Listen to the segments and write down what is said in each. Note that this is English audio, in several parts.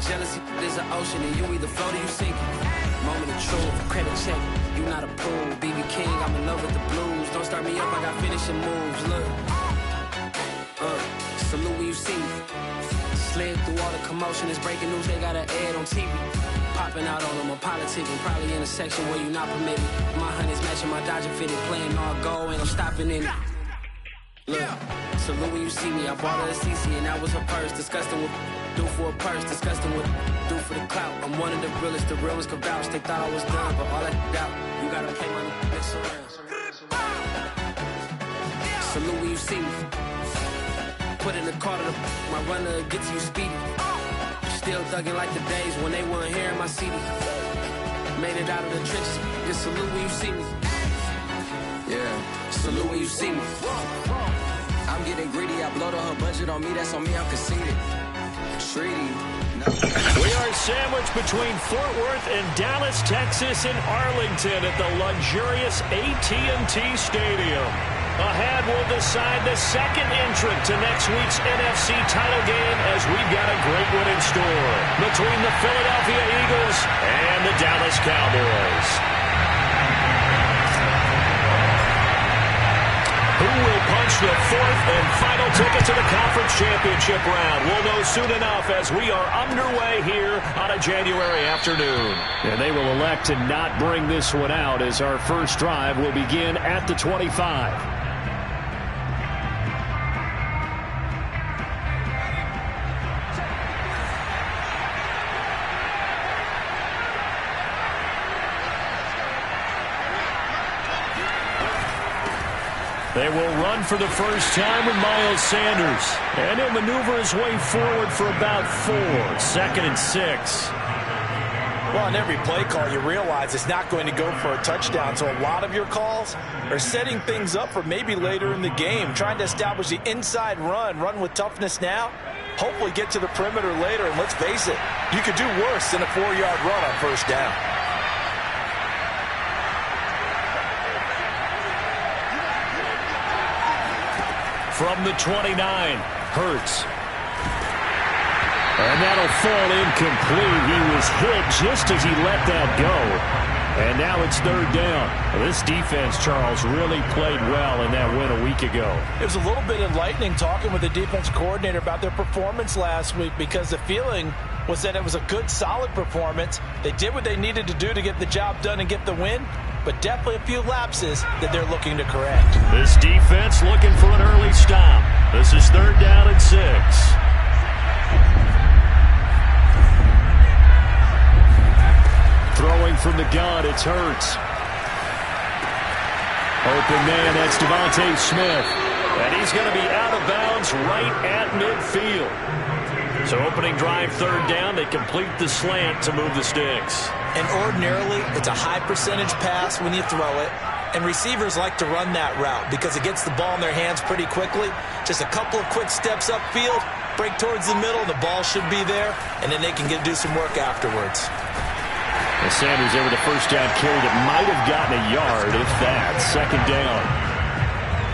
Jealousy is an ocean, and you either float or you sink. Moment of truth, credit check. You not a pool, BB King. I'm in love with the blues. Don't start me up, I got finishing moves. Look, salute when you see me. Slid through all the commotion. It's breaking news. They got an ad on TV. Popping out on them, I'm politicking. Probably in a section where you not permitted. My honey's matching my Dodger fitted. Playing all go, and I'm stopping in it. Look, salute when you see me. I bought her a CC and that was her purse. Disgusting what do for a purse. Disgusting what do for the clout. I'm one of the realest. The real ones could vouch. They thought I was done, but all that doubt. You gotta play my next around. Salute when you see me. Put in the car to my runner gets you speedy. Still thugging like the days when they weren't here in my CD. Made it out of the trenches. Just salute when you see me. Yeah, salute when you see me. I'm getting greedy, I blowed her budget on me, that's on me, I'm conceited. Treaty. No. We are sandwiched between Fort Worth and Dallas, Texas, and Arlington at the luxurious AT&T Stadium. Ahead will decide the second entrant to next week's NFC title game as we've got a great one in store between the Philadelphia Eagles and the Dallas Cowboys. Who will punch the fourth and final ticket to the conference championship round? We'll know soon enough as we are underway here on a January afternoon. And they will elect to not bring this one out as our first drive will begin at the 25. They will run for the first time with Miles Sanders. And he'll maneuver his way forward for about 4. 2nd and 6. Well, on every play call, you realize it's not going to go for a touchdown. So a lot of your calls are setting things up for maybe later in the game, trying to establish the inside run with toughness now, hopefully get to the perimeter later. And let's face it, you could do worse than a 4-yard run on first down. From the 29, Hurts. And that'll fall incomplete. He was hit just as he let that go. And now it's 3rd down. Well, this defense, Charles, really played well in that win a week ago. It was a little bit enlightening talking with the defense coordinator about their performance last week because the feeling was that it was a good, solid performance. They did what they needed to do to get the job done and get the win, but definitely a few lapses that they're looking to correct. This defense looking for an early stop. This is 3rd down and 6. Throwing from the gun, it's Hurts. Open man, that's Devontae Smith. And he's going to be out of bounds right at midfield. So opening drive 3rd down, they complete the slant to move the sticks. And ordinarily, it's a high percentage pass when you throw it. And receivers like to run that route because it gets the ball in their hands pretty quickly. Just a couple of quick steps upfield, break towards the middle, the ball should be there, and then they can do some work afterwards. And Sanders there with a first down carry that might have gotten a yard, if that. 2nd down.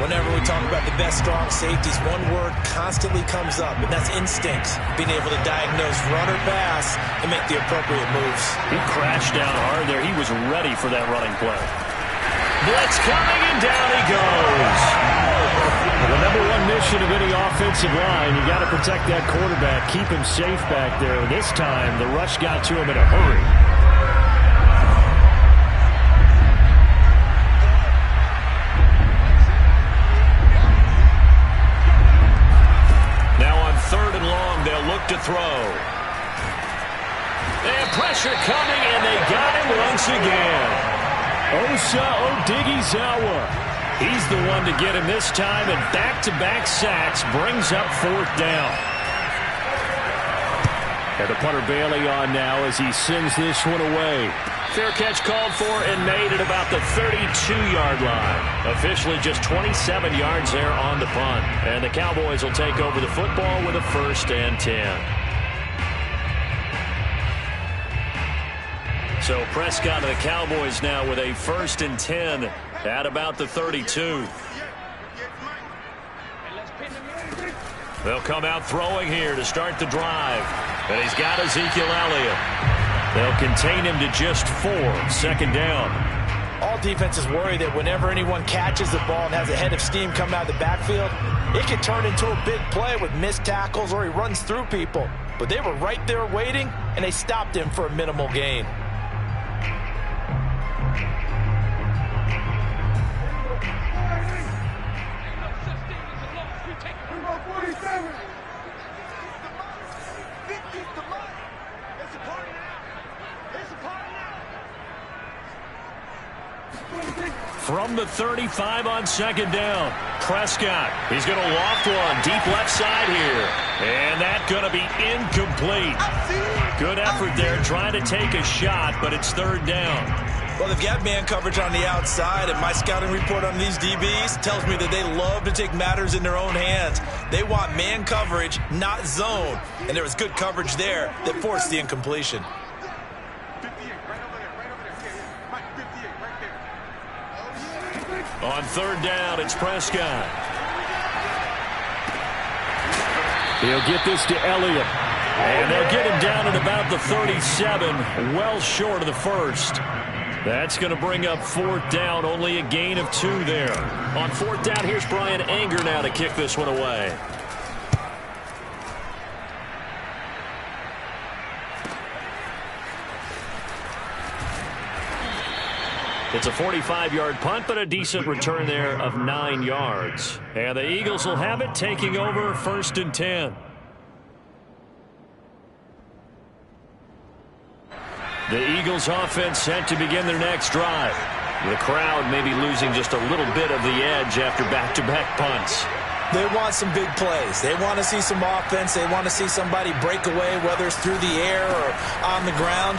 Whenever we talk about the best strong safeties, one word constantly comes up, and that's instincts. Being able to diagnose run or pass and make the appropriate moves. He crashed down hard there. He was ready for that running play. Blitz coming, and down he goes. The number one mission of any offensive line, you got to protect that quarterback, keep him safe back there. This time, the rush got to him in a hurry. To throw. And pressure coming, and they got him once again. Osa Odighizuwa. He's the one to get him this time, and back-to-back sacks brings up 4th down. And the punter Bailey on now as he sends this one away. Fair catch called for and made at about the 32-yard line. Officially just 27 yards there on the punt. And the Cowboys will take over the football with a 1st and 10. So Prescott and the Cowboys now with a 1st and 10 at about the 32. They'll come out throwing here to start the drive. And he's got Ezekiel Elliott. They'll contain him to just 4. Second down. All defenses worry that whenever anyone catches the ball and has a head of steam come out of the backfield, it can turn into a big play with missed tackles or he runs through people. But they were right there waiting, and they stopped him for a minimal gain. From the 35 on second down, Prescott. He's going to loft one deep left side here. And that's going to be incomplete. Good effort there trying to take a shot, but it's third down. Well, they've got man coverage on the outside, and my scouting report on these DBs tells me that they love to take matters in their own hands. They want man coverage, not zone. And there was good coverage there that forced the incompletion. On third down, it's Prescott. He'll get this to Elliott. And they'll get him down at about the 37, well short of the first. That's going to bring up fourth down, only a gain of 2 there. On fourth down, here's Brian Anger now to kick this one away. It's a 45-yard punt, but a decent return there of 9 yards. And the Eagles will have it, taking over first and 10. The Eagles offense set to begin their next drive. The crowd may be losing just a little bit of the edge after back-to-back punts. They want some big plays. They want to see some offense. They want to see somebody break away, whether it's through the air or on the ground.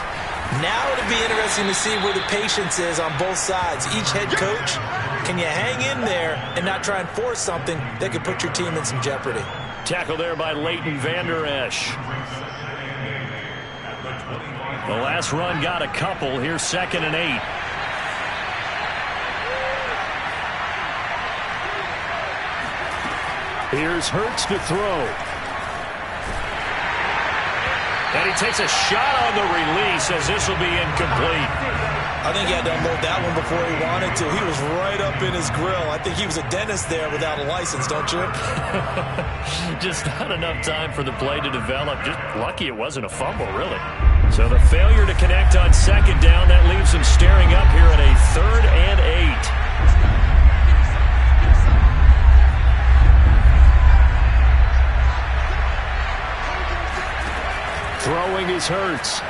Now it'll be interesting to see where the patience is on both sides. Each head coach, can you hang in there and not try and force something that could put your team in some jeopardy? Tackle there by Leighton Vander Esch. The last run got a couple. Here's 2nd and 8. Here's Hurts to throw. And he takes a shot on the release as this will be incomplete. I think he had to unload that one before he wanted to. He was right up in his grill. I think he was a dentist there without a license, don't you? Just not enough time for the play to develop. Just lucky it wasn't a fumble, really. So the failure to connect on second down, that leaves him staring up here at a 3rd and 8. Throwing is Hurts.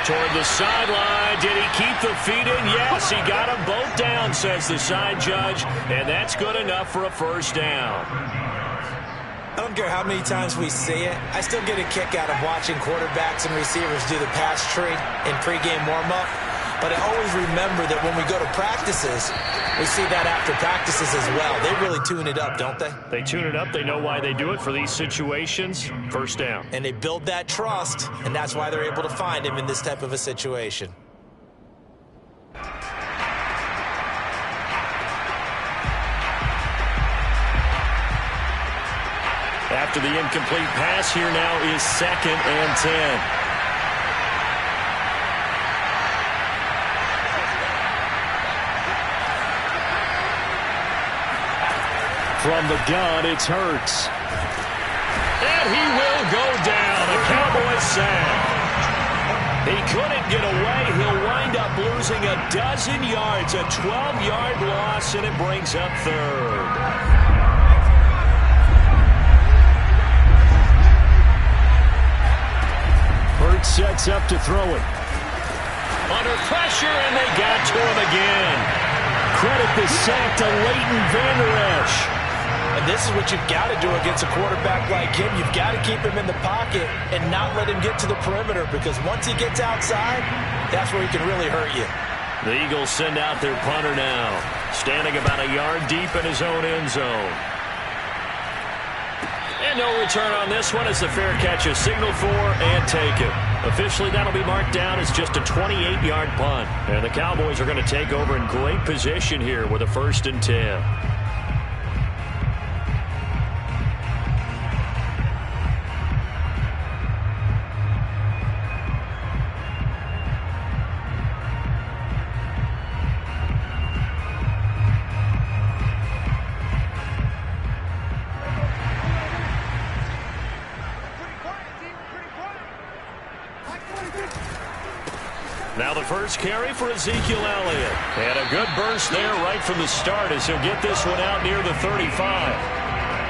Toward the sideline. Did he keep the feet in? Yes, he got them both down, says the side judge. And that's good enough for a first down. I don't care how many times we see it. I still get a kick out of watching quarterbacks and receivers do the pass tree in pregame warm-up. But I always remember that when we go to practices, we see that after practices as well. They really tune it up, don't they? They tune it up. They know why they do it for these situations. First down. And they build that trust, and that's why they're able to find him in this type of a situation. After the incomplete pass, here now is 2nd and 10. From the gun, it's Hurts. And he will go down. A Cowboys sack. He couldn't get away. He'll wind up losing a dozen yards. A 12-yard loss, and it brings up 3rd. Hurts sets up to throw it. Under pressure, and they got to him again. Credit the sack to Leighton Vander Esch. And this is what you've got to do against a quarterback like him. You've got to keep him in the pocket and not let him get to the perimeter, because once he gets outside, that's where he can really hurt you. The Eagles send out their punter now, standing about a yard deep in his own end zone. And no return on this one as the fair catch is signaled for and taken. Officially, that'll be marked down as just a 28-yard punt. And the Cowboys are going to take over in great position here with a 1st and 10. Now the first carry for Ezekiel Elliott. And a good burst there right from the start as he'll get this one out near the 35.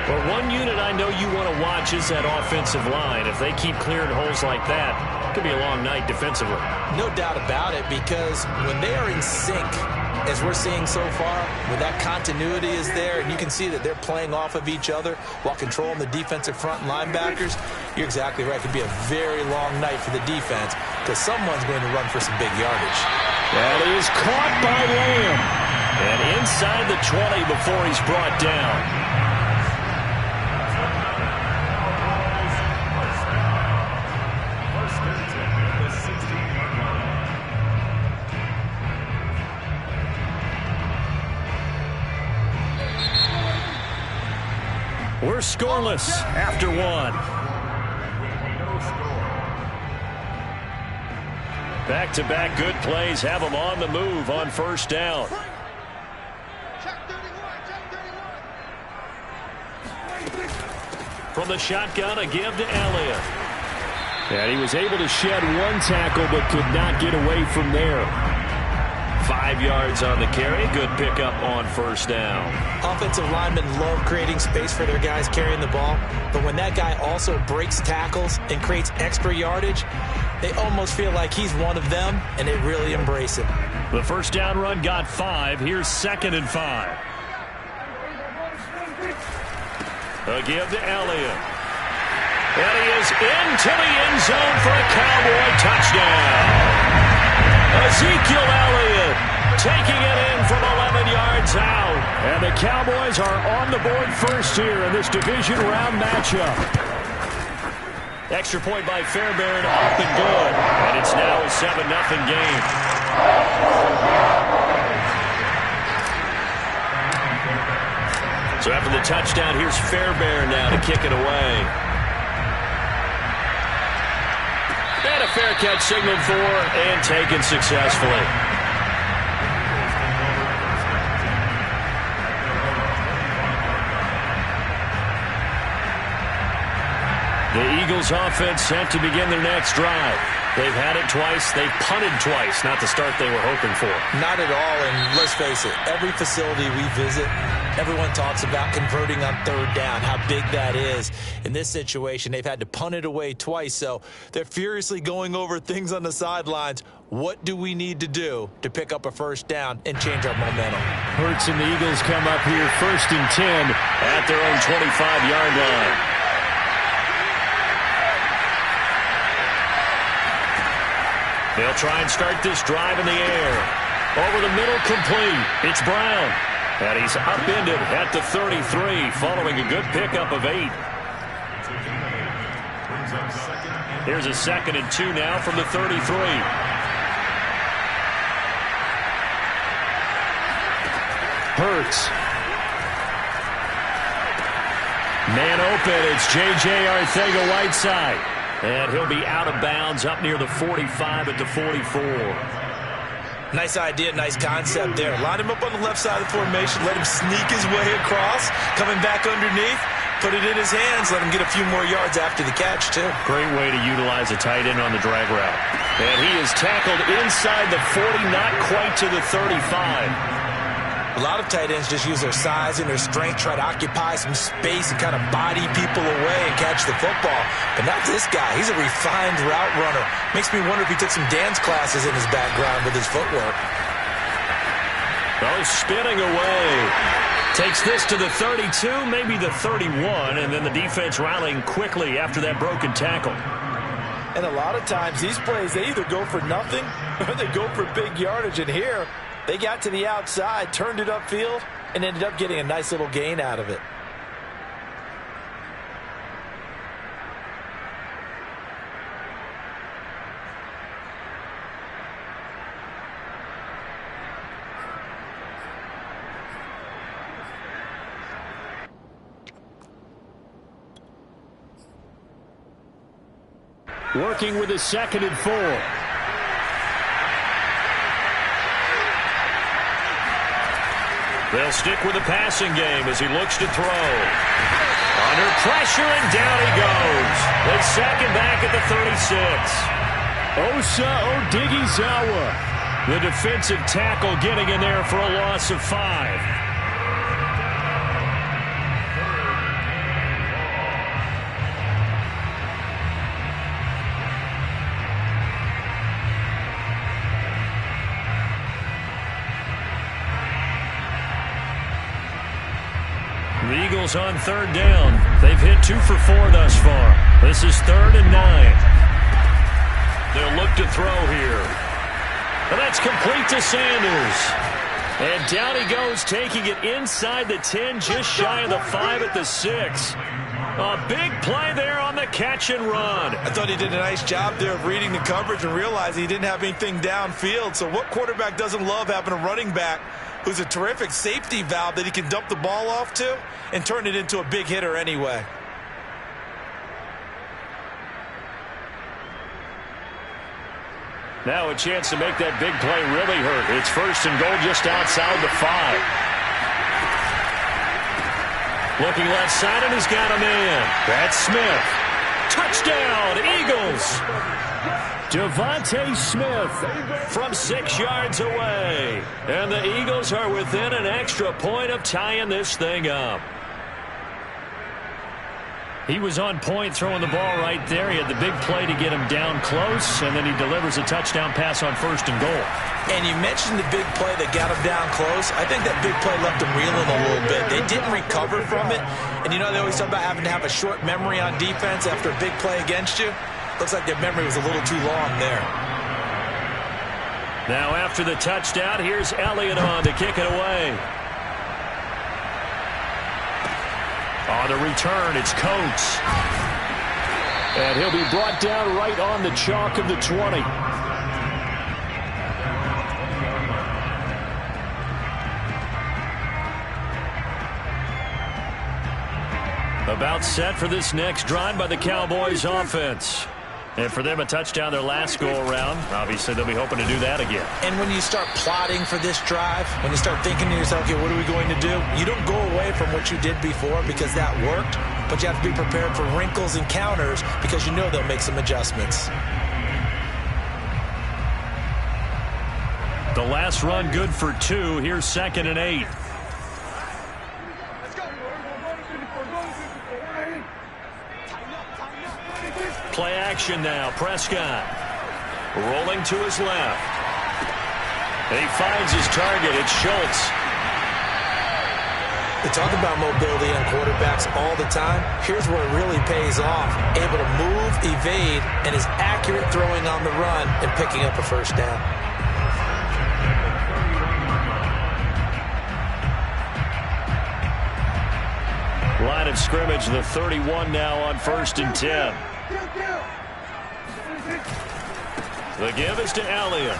But one unit I know you want to watch is that offensive line. If they keep clearing holes like that, it could be a long night defensively. No doubt about it, because when they are in sync, as we're seeing so far, when that continuity is there, and you can see that they're playing off of each other while controlling the defensive front and linebackers, you're exactly right. It could be a very long night for the defense because someone's going to run for some big yardage. That is caught by Lamb. And inside the 20 before he's brought down. We're scoreless after one. Back-to-back good plays have them on the move on first down. From the shotgun, a give to Elliott. And he was able to shed one tackle but could not get away from there. 5 yards on the carry. Good pickup on first down. Offensive linemen love creating space for their guys carrying the ball. But when that guy also breaks tackles and creates extra yardage, they almost feel like he's one of them, and they really embrace him. The first down run got 5. Here's 2nd and 5. A give to Elliott. And he is into the end zone for a Cowboy touchdown. Ezekiel Elliott taking it in from 11 yards out. And the Cowboys are on the board first here in this division round matchup. Extra point by Fairbairn, up and good. And it's now a 7-0 game. So after the touchdown, here's Fairbairn now to kick it away. And a fair catch signaled for and taken successfully. The Eagles offense set to begin their next drive. They've had it twice. They've punted twice. Not the start they were hoping for. Not at all, and let's face it, every facility we visit, everyone talks about converting on third down, how big that is. In this situation, they've had to punt it away twice, so they're furiously going over things on the sidelines. What do we need to do to pick up a first down and change our momentum? Hurts and the Eagles come up here 1st and 10 at their own 25-yard line. They'll try and start this drive in the air. Over the middle, complete. It's Brown. And he's upended at the 33 following a good pickup of 8. Here's a 2nd and 2 now from the 33. Hurts. Man open. It's J.J. Arcega-Whiteside. And he'll be out of bounds up near the 45 at the 44. Nice idea, nice concept there. Line him up on the left side of the formation. Let him sneak his way across. Coming back underneath. Put it in his hands. Let him get a few more yards after the catch, too. Great way to utilize a tight end on the drag route. And he is tackled inside the 40, not quite to the 35. A lot of tight ends just use their size and their strength, try to occupy some space and kind of body people away and catch the football. But not this guy. He's a refined route runner. Makes me wonder if he took some dance classes in his background with his footwork. Oh, spinning away. Takes this to the 32, maybe the 31, and then the defense rallying quickly after that broken tackle. And a lot of times these plays, they either go for nothing or they go for big yardage. And here, they got to the outside, turned it upfield, and ended up getting a nice little gain out of it. Working with a 2nd and 4. They'll stick with the passing game as he looks to throw. Under pressure, and down he goes. They sack him back at the 36. Osa Odighizuwa, the defensive tackle, getting in there for a loss of 5. The Eagles on 3rd down. They've hit 2 for 4 thus far. This is 3rd and 9. They'll look to throw here. And that's complete to Sanders. And down he goes, taking it inside the 10, just shy of the 5 at the 6. A big play there on the catch and run. I thought he did a nice job there of reading the coverage and realizing he didn't have anything downfield. So what quarterback doesn't love having a running back who's a terrific safety valve that he can dump the ball off to and turn it into a big hitter anyway? Now a chance to make that big play really hurt. It's 1st and goal just outside the 5. Looking left side, and he's got a man. That's Smith. Touchdown, Eagles. Devontae Smith from 6 yards away. And the Eagles are within an extra point of tying this thing up. He was on point throwing the ball right there. He had the big play to get him down close, and then he delivers a touchdown pass on 1st and goal. And you mentioned the big play that got him down close. I think that big play left him reeling a little bit. They didn't recover from it. And, you know, they always talk about having to have a short memory on defense after a big play against you. Looks like their memory was a little too long there. Now after the touchdown, here's Elliott on to kick it away. On the return, it's Coates. And he'll be brought down right on the chalk of the 20. About set for this next drive by the Cowboys offense. And for them, a touchdown their last go-around. Obviously, they'll be hoping to do that again. And when you start plotting for this drive, when you start thinking to yourself, okay, what are we going to do? You don't go away from what you did before because that worked, but you have to be prepared for wrinkles and counters because you know they'll make some adjustments. The last run good for 2. Here's 2nd and 8. Play action now. Prescott rolling to his left. He finds his target. It's Schultz. They talk about mobility on quarterbacks all the time. Here's where it really pays off. Able to move, evade, and is accurate throwing on the run and picking up a 1st down. Line of scrimmage, the 31 now on 1st and 10. The give is to Elliott.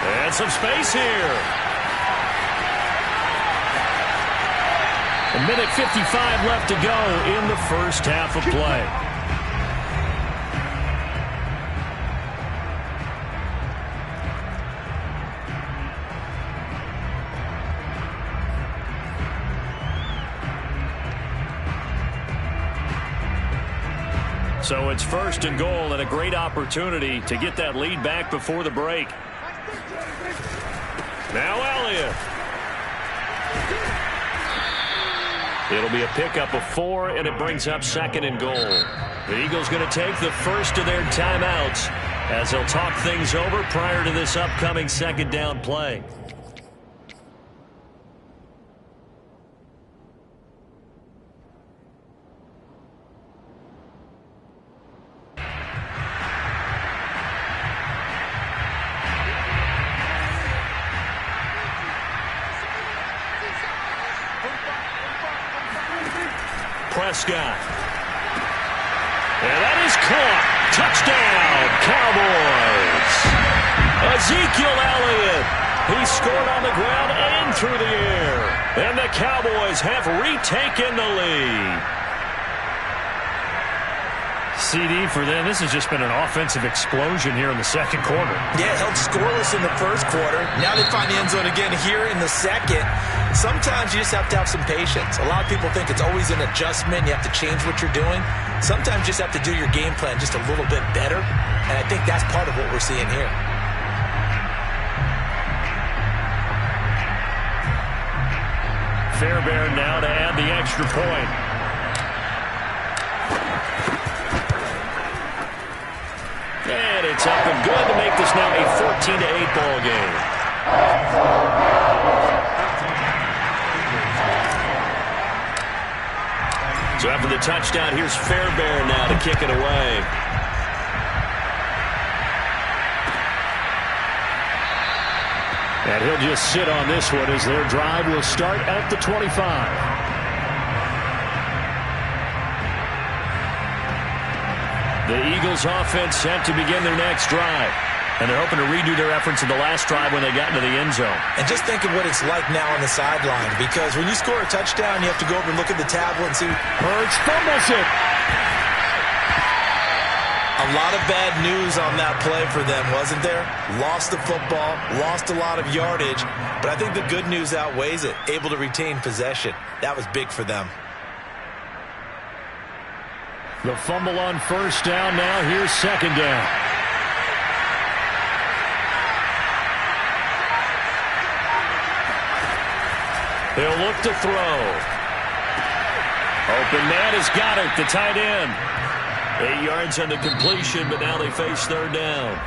And some space here. A minute 55 left to go in the first half of play. So it's 1st and goal and a great opportunity to get that lead back before the break. Now Elliott. It'll be a pickup of 4, and it brings up 2nd and goal. The Eagles going to take the first of their timeouts as they'll talk things over prior to this upcoming 2nd down play. Prescott. And that is caught. Touchdown, Cowboys. Ezekiel Elliott. He scored on the ground and through the air. And the Cowboys have retaken the lead. CD for them. This has just been an offensive explosion here in the second quarter. Yeah, held scoreless in the first quarter. Now they find the end zone again here in the second. Sometimes you just have to have some patience. A lot of people think it's always an adjustment. You have to change what you're doing. Sometimes you just have to do your game plan just a little bit better. And I think that's part of what we're seeing here. Fairbairn now to add the extra point. And it's up and good to make this now a 14-8 ball game. So after the touchdown, here's Fairbairn now to kick it away. And he'll just sit on this one as their drive will start at the 25. The Eagles offense set to begin their next drive. And they're hoping to redo their efforts in the last drive when they got into the end zone. And just think of what it's like now on the sideline. Because when you score a touchdown, you have to go over and look at the tablet and see. Hurts fumbles it. A lot of bad news on that play for them, wasn't there? Lost the football, lost a lot of yardage, but I think the good news outweighs it. Able to retain possession. That was big for them. The fumble on first down now. Here's second down. He'll look to throw. Open man has got it, the tight end. 8 yards on the completion, but now they face third down.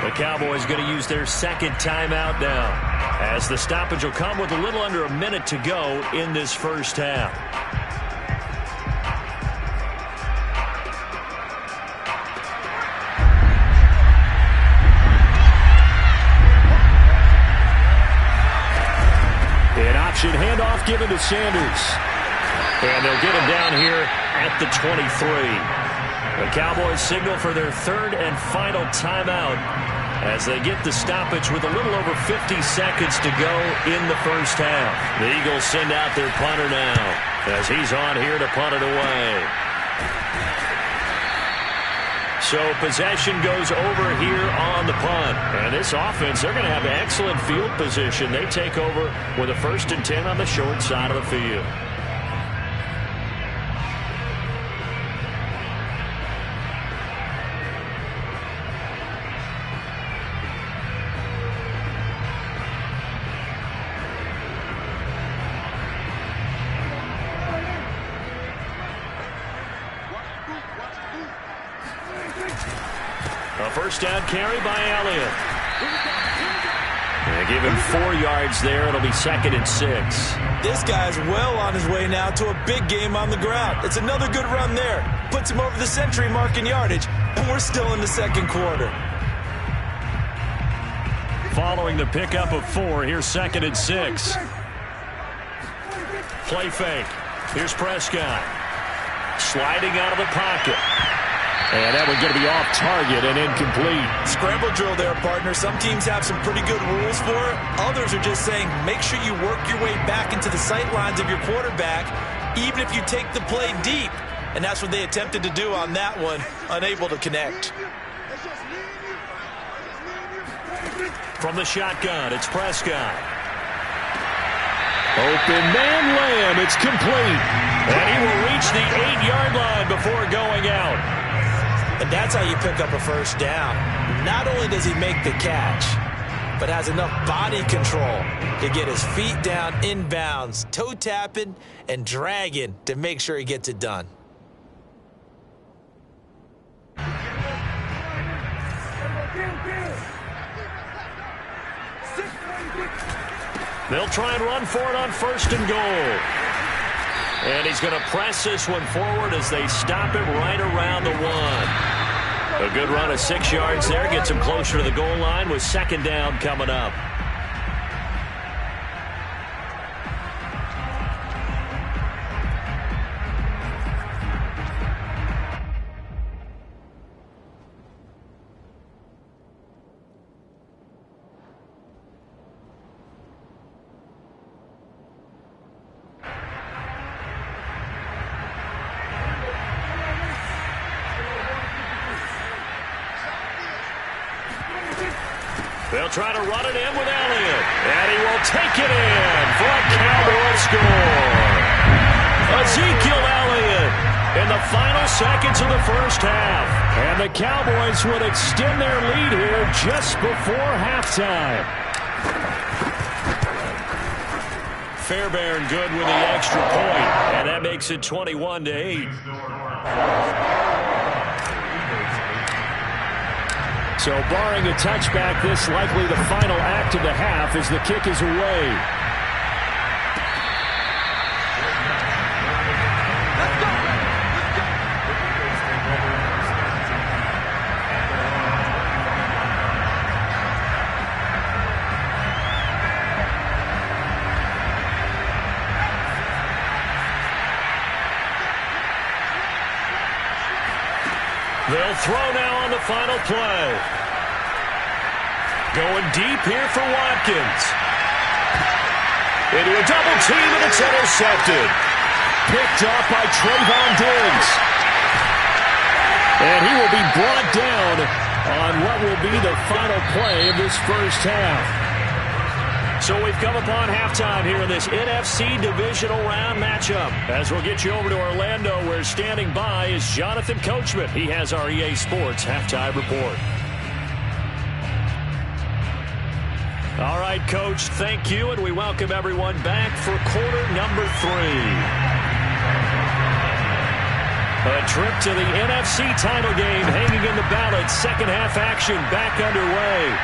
The Cowboys going to use their second timeout now, as the stoppage will come with a little under a minute to go in this first half. An option handoff given to Sanders. And they'll get him down here at the 23. The Cowboys signal for their third and final timeout as they get the stoppage with a little over 50 seconds to go in the first half. The Eagles send out their punter now as he's on here to punt it away. So possession goes over here on the punt. And this offense, they're going to have excellent field position. They take over with a 1st and 10 on the short side of the field. A first down carry by Elliott. They give him 4 yards there. It'll be 2nd and 6. This guy's well on his way now to a big game on the ground. It's another good run there. Puts him over the century mark in yardage, and we're still in the second quarter. Following the pickup of 4, here's 2nd and 6. Play fake. Here's Prescott. Sliding out of the pocket. And that one's going to be off target and incomplete. Scramble drill there, partner. Some teams have some pretty good rules for it. Others are just saying make sure you work your way back into the sight lines of your quarterback, even if you take the play deep. And that's what they attempted to do on that one, unable to connect. From the shotgun, it's Prescott. Open man Lamb, it's complete. And he will reach the 8-yard line before going out. And that's how you pick up a first down. Not only does he make the catch, but has enough body control to get his feet down inbounds, toe tapping and dragging to make sure he gets it done. They'll try and run for it on 1st and goal. And he's going to press this one forward as they stop him right around the 1. A good run of 6 yards there. Gets him closer to the goal line with 2nd down coming up. They'll try to run it in with Elliott. And he will take it in for a Cowboy score. Ezekiel Elliott in the final seconds of the first half. And the Cowboys would extend their lead here just before halftime. Fairbairn good with the extra point, and that makes it 21-8. So barring a touchback, this likely the final act of the half as the kick is away. They'll throw now on the final play. Going deep here for Watkins. Into a double team, and it's intercepted. Picked off by Trayvon Diggs. And he will be brought down on what will be the final play of this first half. So we've come upon halftime here in this NFC divisional round matchup. As we'll get you over to Orlando, where standing by is Jonathan Coachman. He has our EA Sports halftime report. All right, Coach, thank you, and we welcome everyone back for quarter number 3. A trip to the NFC title game hanging in the balance. Second half action back underway.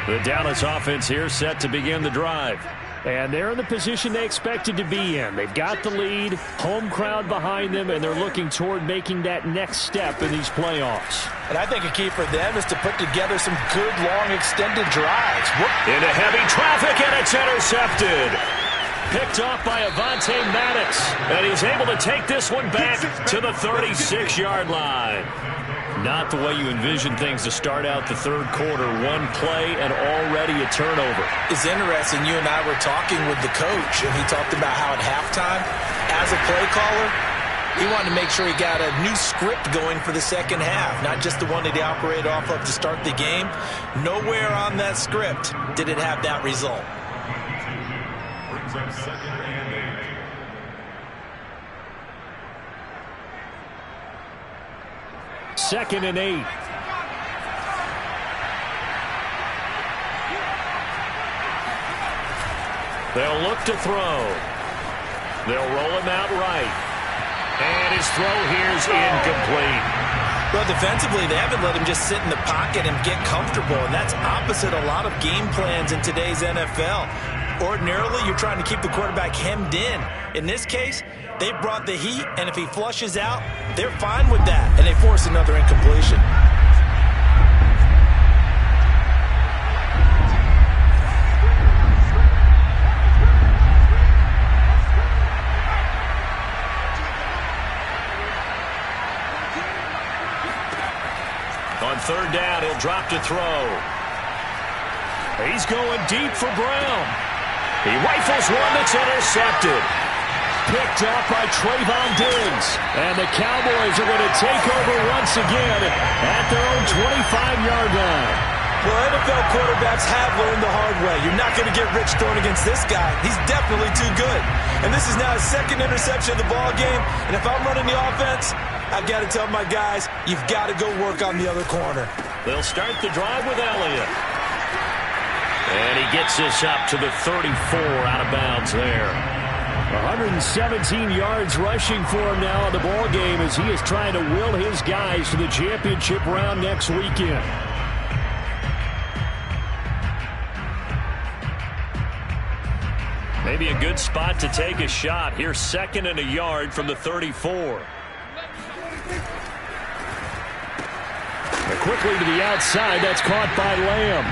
The Dallas offense here set to begin the drive. And they're in the position they expected to be in. They've got the lead, home crowd behind them, and they're looking toward making that next step in these playoffs. And I think a key for them is to put together some good, long, extended drives. Into heavy traffic, and it's intercepted. Picked off by Avonte Maddox. And he's able to take this one back to the 36-yard line. Not the way you envision things to start out the third quarter. One play and already a turnover. It's interesting. You and I were talking with the coach, and he talked about how at halftime, as a play caller, he wanted to make sure he got a new script going for the second half, not just the one that he operated off of to start the game. Nowhere on that script did it have that result. Second and 8. They'll look to throw. They'll roll him out right. And his throw here's incomplete. Well, defensively, they haven't let him just sit in the pocket and get comfortable, and that's opposite a lot of game plans in today's NFL. Ordinarily, you're trying to keep the quarterback hemmed in. In this case, they brought the heat, and if he flushes out, they're fine with that, and they force another incompletion. On third down, he'll drop to throw. He's going deep for Brown. He rifles one that's intercepted. Picked off by Trayvon Diggs. And the Cowboys are going to take over once again at their own 25-yard line. Well, NFL quarterbacks have learned the hard way. You're not going to get rich throwing against this guy. He's definitely too good. And this is now his second interception of the ball game. And if I'm running the offense, I've got to tell my guys, you've got to go work on the other corner. They'll start the drive with Elliott. And he gets this up to the 34 out of bounds there. 117 yards rushing for him now in the ball game as he is trying to will his guys to the championship round next weekend. Maybe a good spot to take a shot. Here's second and a yard from the 34. And quickly to the outside. That's caught by Lamb.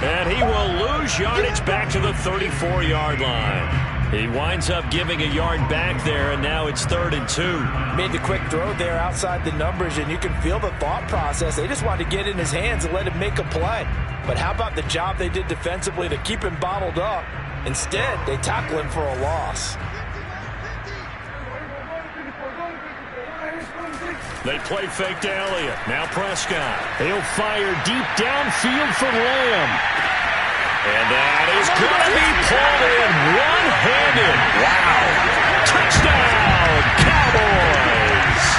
And he will lose yardage back to the 34-yard line. He winds up giving a yard back there, and now it's 3rd and 2. Made the quick throw there outside the numbers, and you can feel the thought process. They just wanted to get in his hands and let him make a play. But how about the job they did defensively to keep him bottled up Instead, they tackle him for a loss. They play fake to Elliott. Now Prescott. He'll fire deep downfield for Lamb. And that is going to be pulled in one-handed. Wow. Touchdown, Cowboys.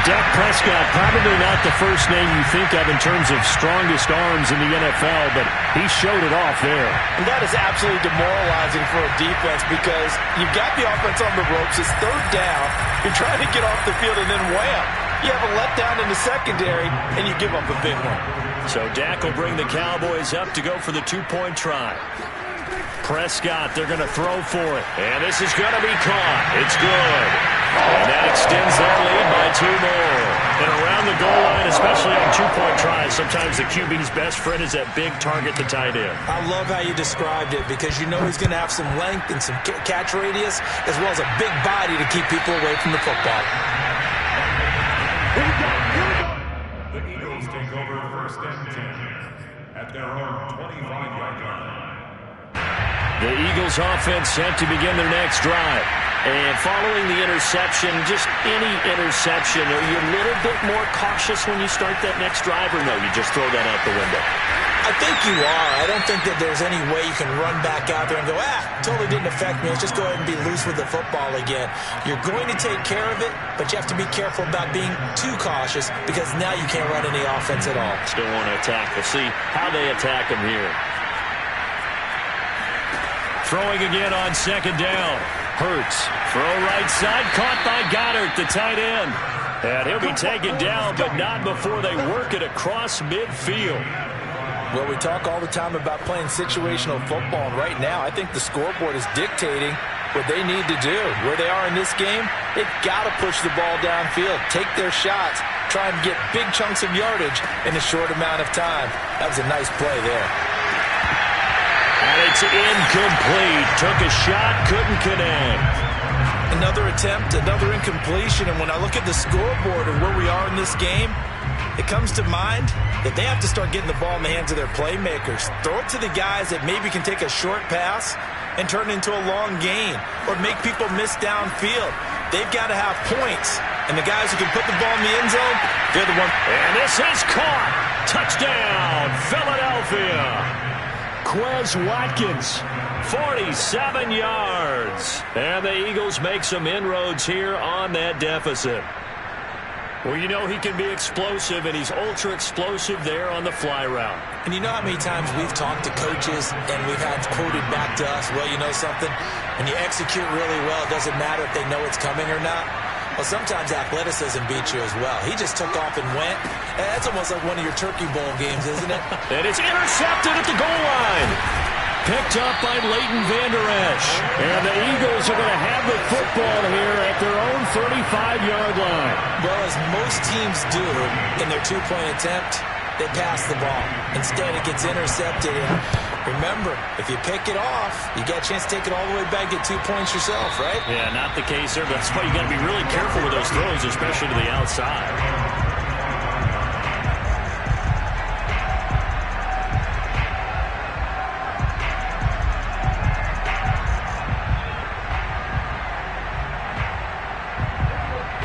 Dak Prescott, probably not the first name you think of in terms of strongest arms in the NFL, but he showed it off there. And that is absolutely demoralizing for a defense because you've got the offense on the ropes. It's third down. You're trying to get off the field, and then wham, you have a letdown in the secondary, and you give up a big one. So Dak will bring the Cowboys up to go for the two-point try. Prescott, they're going to throw for it. And this is going to be caught. It's good. And that extends their lead by 2 more. And around the goal line, especially on two-point tries, sometimes the QB's best friend is that big target, the tight end. I love how you described it because you know he's going to have some length and some catch radius as well as a big body to keep people away from the football. The Eagles take over first and 10 at their own 25-yard line. The Eagles offense set to begin their next drive. And following the interception, just any interception, are you a little bit more cautious when you start that next drive, or no, you just throw that out the window? I think you are. I don't think that there's any way you can run back out there and go, totally didn't affect me. Let's just go ahead and be loose with the football again. You're going to take care of it, but you have to be careful about being too cautious because now you can't run any offense at all. Still want to attack. We'll see how they attack him here. Throwing again on second down. Hurts. Throw right side. Caught by Goddard, the tight end. And he'll be taken down, but not before they work it across midfield. Well, we talk all the time about playing situational football, and right now I think the scoreboard is dictating what they need to do. Where they are in this game, they've got to push the ball downfield, take their shots, try and get big chunks of yardage in a short amount of time. That was a nice play there. And it's incomplete. Took a shot, couldn't connect. Another attempt, another incompletion, and when I look at the scoreboard and where we are in this game, it comes to mind that they have to start getting the ball in the hands of their playmakers. Throw it to the guys that maybe can take a short pass and turn it into a long gain or make people miss downfield. They've got to have points, and the guys who can put the ball in the end zone, they're the ones. And this is caught. Touchdown, Philadelphia. Quez Watkins, 47 yards. And the Eagles make some inroads here on that deficit. Well, you know he can be explosive, and he's ultra-explosive there on the fly route. And you know how many times we've talked to coaches, and we've had quoted back to us, well, you know something? When you execute really well, it doesn't matter if they know it's coming or not. Well, sometimes athleticism beats you as well. He just took off and went. That's almost like one of your Turkey Bowl games, isn't it? And it's intercepted at the goal line. Picked up by Leighton Vander Esch. And the Eagles are going to have the football here at their own 35-yard line. Well, as most teams do in their two-point attempt, they pass the ball. Instead, it gets intercepted. And remember, if you pick it off, you get a chance to take it all the way back, get 2 points yourself, right? Yeah, not the case there. That's why you got to be really careful with those throws, especially to the outside.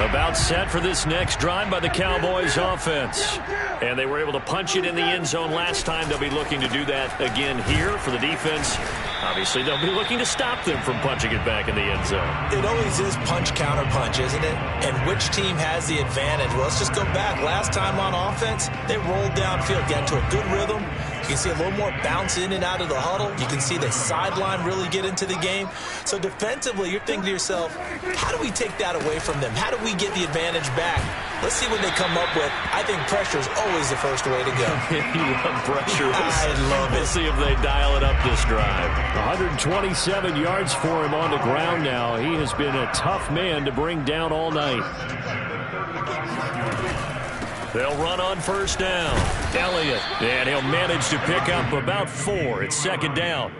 About set for this next drive by the Cowboys offense. And they were able to punch it in the end zone last time. They'll be looking to do that again here for the defense. Obviously, they'll be looking to stop them from punching it back in the end zone. It always is punch, counter punch, isn't it? And which team has the advantage? Well, let's just go back. Last time on offense, they rolled downfield, got into a good rhythm. You can see a little more bounce in and out of the huddle. You can see the sideline really get into the game. So defensively, you're thinking to yourself, how do we take that away from them? How do we get the advantage back? Let's see what they come up with. I think pressure is always the first way to go. You love pressure. I love it. We'll see if they dial it up this drive. 127 yards for him on the ground now. He has been a tough man to bring down all night. They'll run on first down. Elliott. And he'll manage to pick up about 4. It's second down.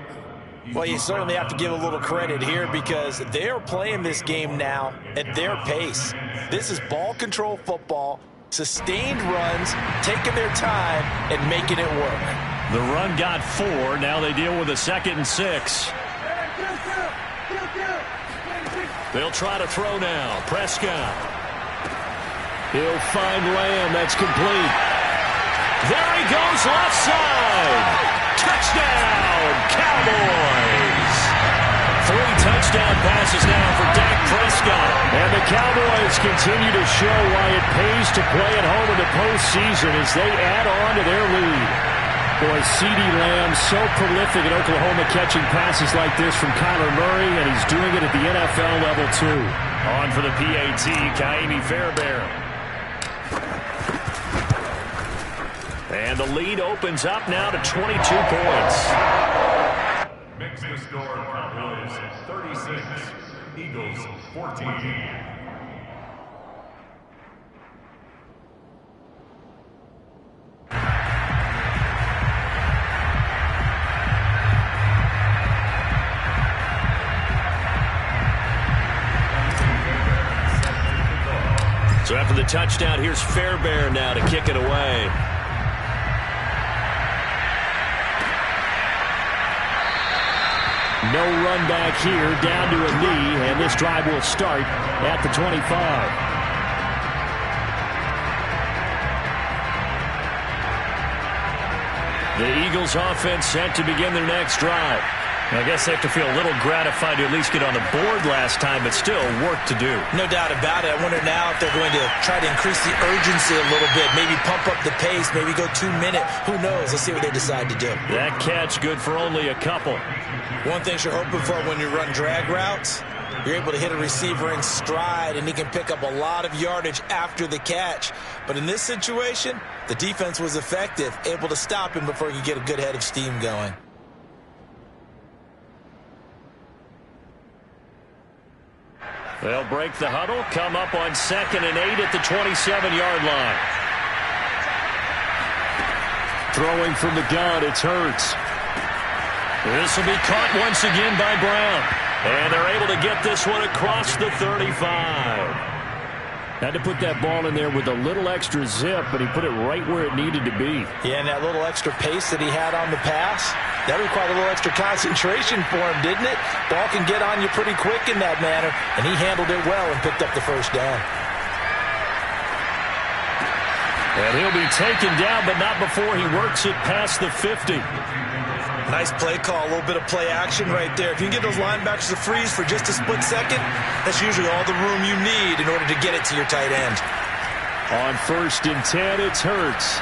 Well, you certainly have to give a little credit here because they're playing this game now at their pace. This is ball control football, sustained runs, taking their time, and making it work. The run got 4. Now they deal with a 2nd and 6. They'll try to throw now. Prescott. He'll find Lamb. That's complete. There he goes, left side. Touchdown, Cowboys. 3 touchdown passes now for Dak Prescott. And the Cowboys continue to show why it pays to play at home in the postseason as they add on to their lead. Boy, CeeDee Lamb so prolific at Oklahoma catching passes like this from Kyler Murray, and he's doing it at the NFL level too. On for the PAT, Kaimi Fairbairn. And the lead opens up now to 22 points. Makes the score Cowboys 36, Eagles 14. So after the touchdown, here's Fairbairn now to kick it away. No run back here, down to a knee, and this drive will start at the 25. The Eagles offense set to begin their next drive. I guess they have to feel a little gratified to at least get on the board last time, but still work to do. No doubt about it. I wonder now if they're going to try to increase the urgency a little bit, maybe pump up the pace, maybe go 2-minute. Who knows? Let's see what they decide to do. That catch good for only a couple. One thing you're hoping for when you run drag routes, you're able to hit a receiver in stride, and he can pick up a lot of yardage after the catch. But in this situation, the defense was effective, able to stop him before he could get a good head of steam going. They'll break the huddle, come up on 2nd and 8 at the 27-yard line. Throwing from the gun, it's Hurts. This will be caught once again by Brown. And they're able to get this one across the 35. Had to put that ball in there with a little extra zip, but he put it right where it needed to be. Yeah, and that little extra pace that he had on the pass, that required a little extra concentration for him, didn't it? Ball can get on you pretty quick in that manner, and he handled it well and picked up the first down. And he'll be taken down, but not before he works it past the 50. Nice play call, a little bit of play action right there. If you can get those linebackers to freeze for just a split second, that's usually all the room you need in order to get it to your tight end. On 1st and 10, it's Hurts.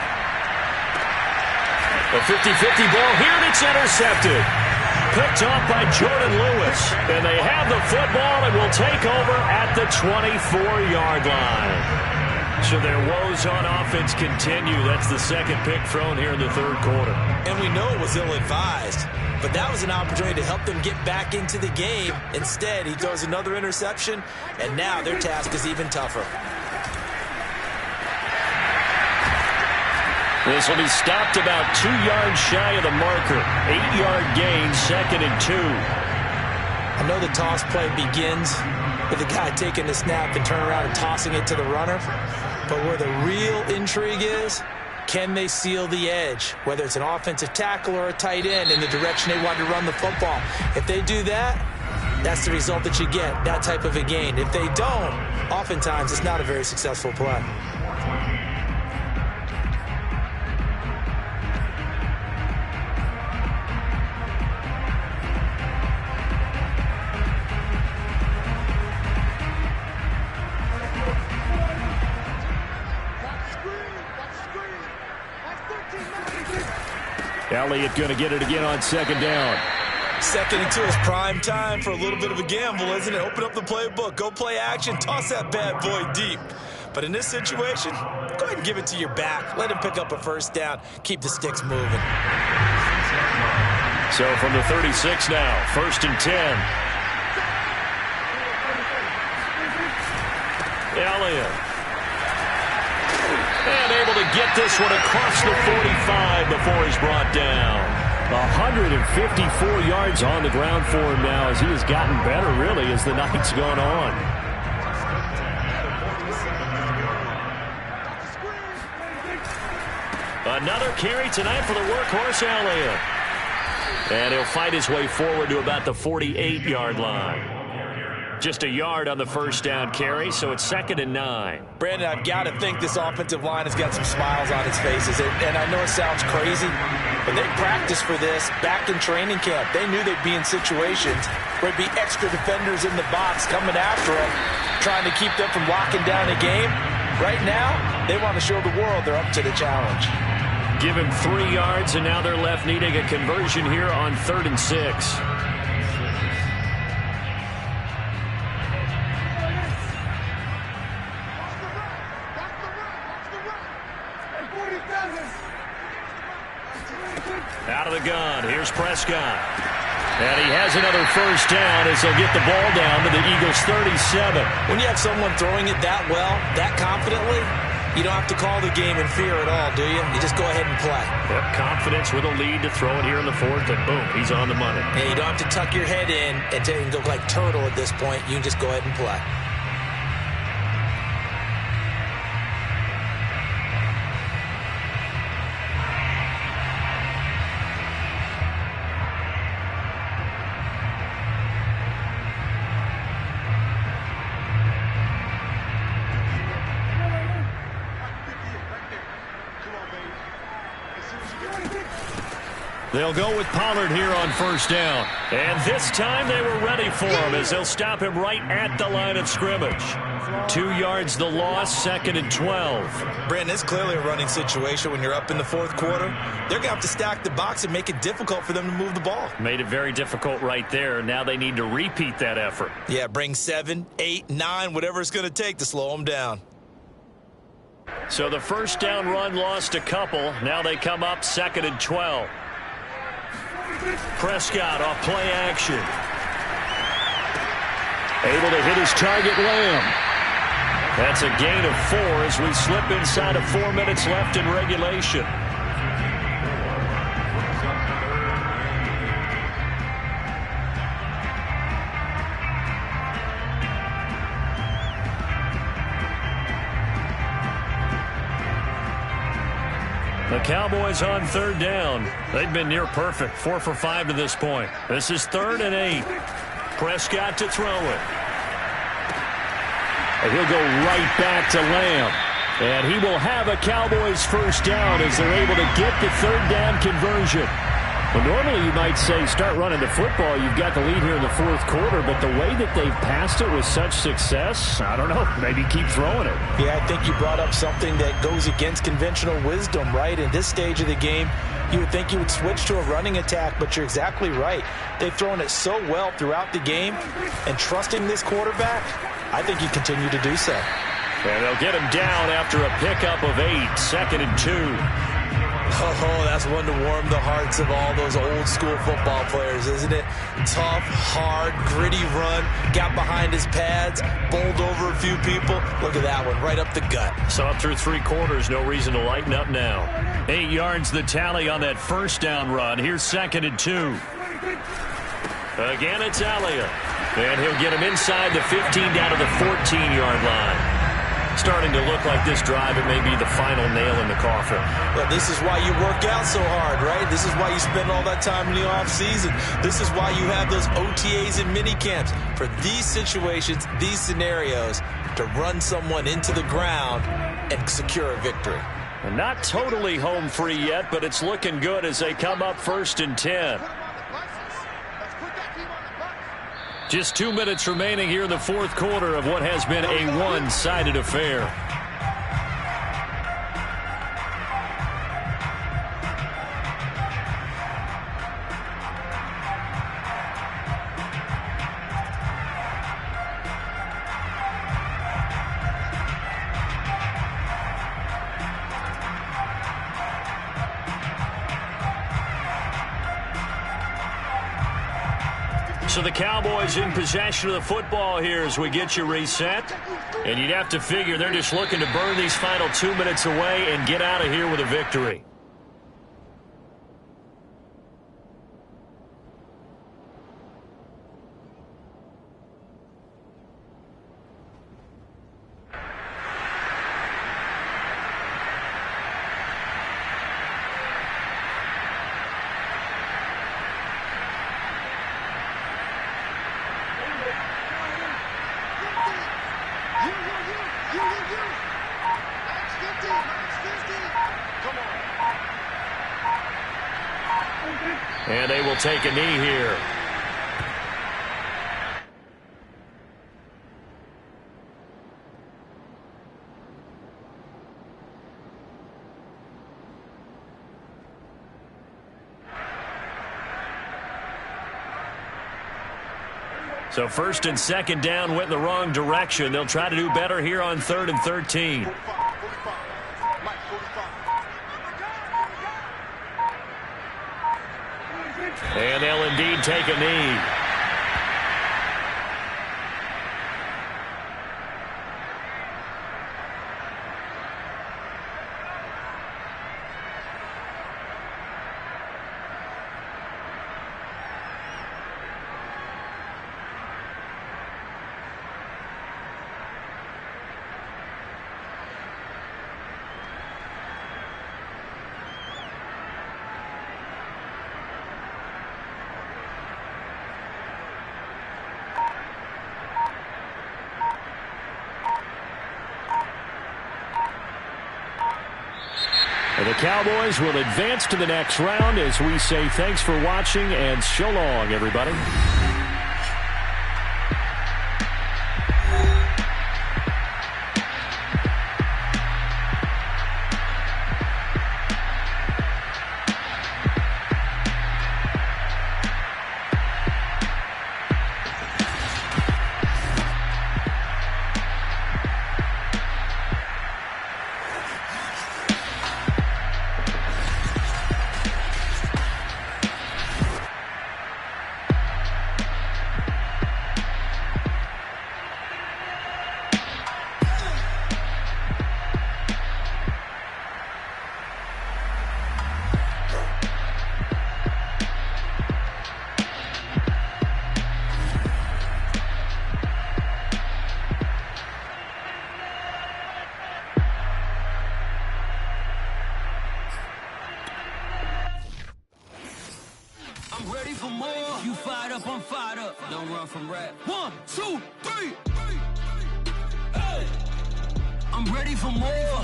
A 50-50 ball here, and it's intercepted. Picked off by Jordan Lewis. And they have the football and will take over at the 24-yard line. So their woes on offense continue. That's the 2nd pick thrown here in the 3rd quarter. And we know it was ill-advised, but that was an opportunity to help them get back into the game. Instead, he throws another interception, and now their task is even tougher. This will be stopped about 2 yards shy of the marker. 8-yard gain, 2nd and 2. I know the toss play begins with the guy taking the snap and turning around and tossing it to the runner. But where the real intrigue is, can they seal the edge? Whether it's an offensive tackle or a tight end in the direction they want to run the football. If they do that, that's the result that you get, that type of a gain. If they don't, oftentimes it's not a very successful play. Elliott going to get it again on 2nd down. 2nd and 2 is prime time for a little bit of a gamble, isn't it? Open up the playbook, go play action, toss that bad boy deep. But in this situation, go ahead and give it to your back. Let him pick up a first down. Keep the sticks moving. So from the 36 now, 1st and 10. Elliott. And able to get this one across the 45 before he's brought down. 154 yards on the ground for him now as he has gotten better, really, as the night's gone on. Another carry tonight for the workhorse Elliott. And he'll fight his way forward to about the 48-yard line. Just a yard on the first down carry, so it's 2nd and 9. Brandon, I've got to think this offensive line has got some smiles on its faces. And I know it sounds crazy, but they practiced for this back in training camp. They knew they'd be in situations where there'd be extra defenders in the box coming after them, trying to keep them from locking down a game. Right now, they want to show the world they're up to the challenge. Give him 3 yards, and now they're left needing a conversion here on 3rd and 6. Out of the gun, here's Prescott. And he has another first down as they'll get the ball down to the Eagles' 37. When you have someone throwing it that well, that confidently, you don't have to call the game in fear at all, do you? You just go ahead and play. Yep, confidence with a lead to throw it here in the 4th, and boom, he's on the money. And you don't have to tuck your head in and go like turtle at this point. You can just go ahead and play. They'll go with Pollard here on first down. And this time they were ready for him as they'll stop him right at the line of scrimmage. 2 yards the loss, 2nd and 12. Brandon, it's clearly a running situation when you're up in the 4th quarter. They're going to have to stack the box and make it difficult for them to move the ball. Made it very difficult right there. Now they need to repeat that effort. Yeah, bring 7, 8, 9, whatever it's going to take to slow them down. So the first down run lost a couple. Now they come up 2nd and 12. Prescott off play action. Able to hit his target, Lamb. That's a gain of 4 as we slip inside of 4 minutes left in regulation. The Cowboys on 3rd down. They've been near perfect, 4 for 5 to this point. This is 3rd and 8. Prescott to throw it. And he'll go right back to Lamb. And he will have a Cowboys first down as they're able to get the 3rd down conversion. Well, normally you might say start running the football. You've got the lead here in the 4th quarter, but the way that they've passed it with such success, I don't know, maybe keep throwing it. Yeah, I think you brought up something that goes against conventional wisdom, right? In this stage of the game, you would think you would switch to a running attack, but you're exactly right. They've thrown it so well throughout the game, and trusting this quarterback, I think you continue to do so. And they'll get him down after a pickup of 8, 2nd and 2. Oh, that's one to warm the hearts of all those old school football players, isn't it? Tough, hard, gritty run, got behind his pads, bowled over a few people. Look at that one, right up the gut. So up through 3 quarters, no reason to lighten up now. 8 yards the tally on that first down run. Here's 2nd and 2. Again, it's Elliott. And he'll get him inside the 15 down to the 14-yard line. Starting to look like this drive, it may be the final nail in the coffin. Well, this is why you work out so hard, right? This is why you spend all that time in the offseason. This is why you have those OTAs and mini camps. For these situations, these scenarios, to run someone into the ground and secure a victory. And not totally home free yet, but it's looking good as they come up 1st and 10. Just 2 minutes remaining here in the 4th quarter of what has been a one-sided affair. So the Cowboys in possession of the football here as we get you reset. And you'd have to figure they're just looking to burn these final 2 minutes away and get out of here with a victory. And they will take a knee here. So first and second down went in the wrong direction. They'll try to do better here on 3rd and 13. And they'll indeed take a knee. And the Cowboys will advance to the next round as we say thanks for watching and so long, everybody. I'm ready for more. You fired up, I'm fired up. Don't run from rap. 1, 2, 3. Hey. I'm ready for more.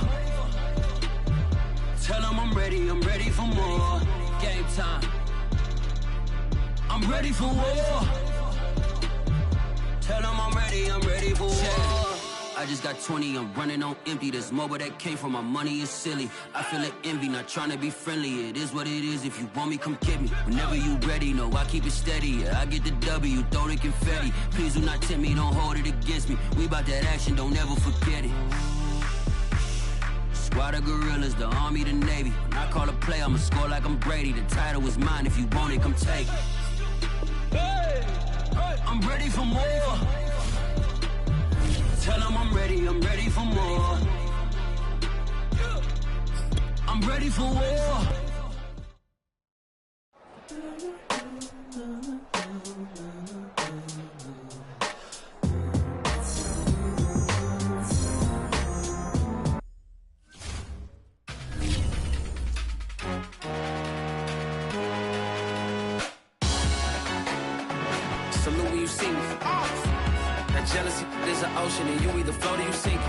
Tell them I'm ready for more. Game time. I'm ready for war. Tell them I'm ready for war. I just got 20, I'm running on empty. This mobile that came from my money is silly. I feel it envy, not trying to be friendly. It is what it is, if you want me, come get me. Whenever you ready, no, I keep it steady. Yeah, I get the W, throw the confetti. Please do not tempt me, don't hold it against me. We about that action, don't ever forget it. Squad of gorillas, the army, the navy. When I call a play, I'ma score like I'm Brady. The title is mine, if you want it, come take it. Hey, I'm ready for more. Tell them I'm ready for more. I'm ready for war. Salute when you see me. That jealousy is an ocean, and you either float or you sink.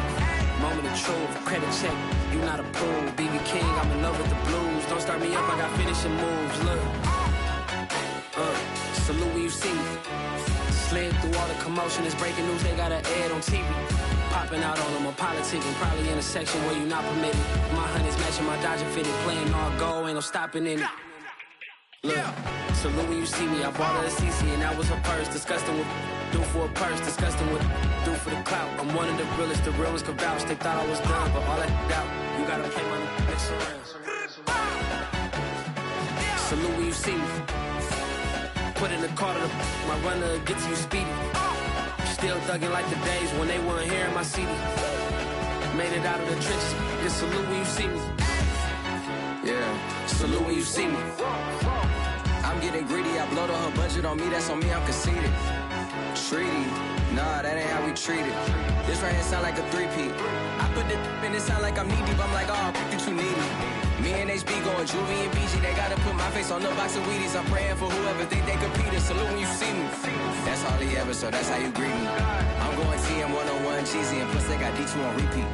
Moment of truth, credit check, you not approved. BB King, I'm in love with the blues. Don't start me up, I got finishing moves. Look, salute when you see me. Slid through all the commotion, it's breaking news, they got an ad on TV. Popping out on them, I'm politicking, probably in a section where you not permitted. My honey's matching my Dodger fitted, playing all go, ain't no stopping in it. Look, salute when you see me, I bought her a CC and that was her purse. Disgusting with do for a purse, disgusting with do for the clout. I'm one of the realest, the realest could vouch. They thought I was done, but all that doubt, you gotta play my next around. Salute when you see me. Put in the car to my runner, get to you speedy. Still thugging like the days when they weren't here in my CD. Made it out of the trenches, just salute when you see me. Yeah, salute when you see me. I'm getting greedy, I blow to her budget on me, that's on me, I'm conceited. Treaty, nah, that ain't how we treat it. This right here sound like a three-peat. I put the in it sound like I'm knee-deep, I'm like, oh, you too needy. Me and HB going Juvie and BG, they gotta put my face on the box of Wheaties. I'm praying for whoever think they compete. Salute when you see me. That's all he ever, so that's how you greet me. I'm going TM 101 cheesy, and plus they got D2 on repeat.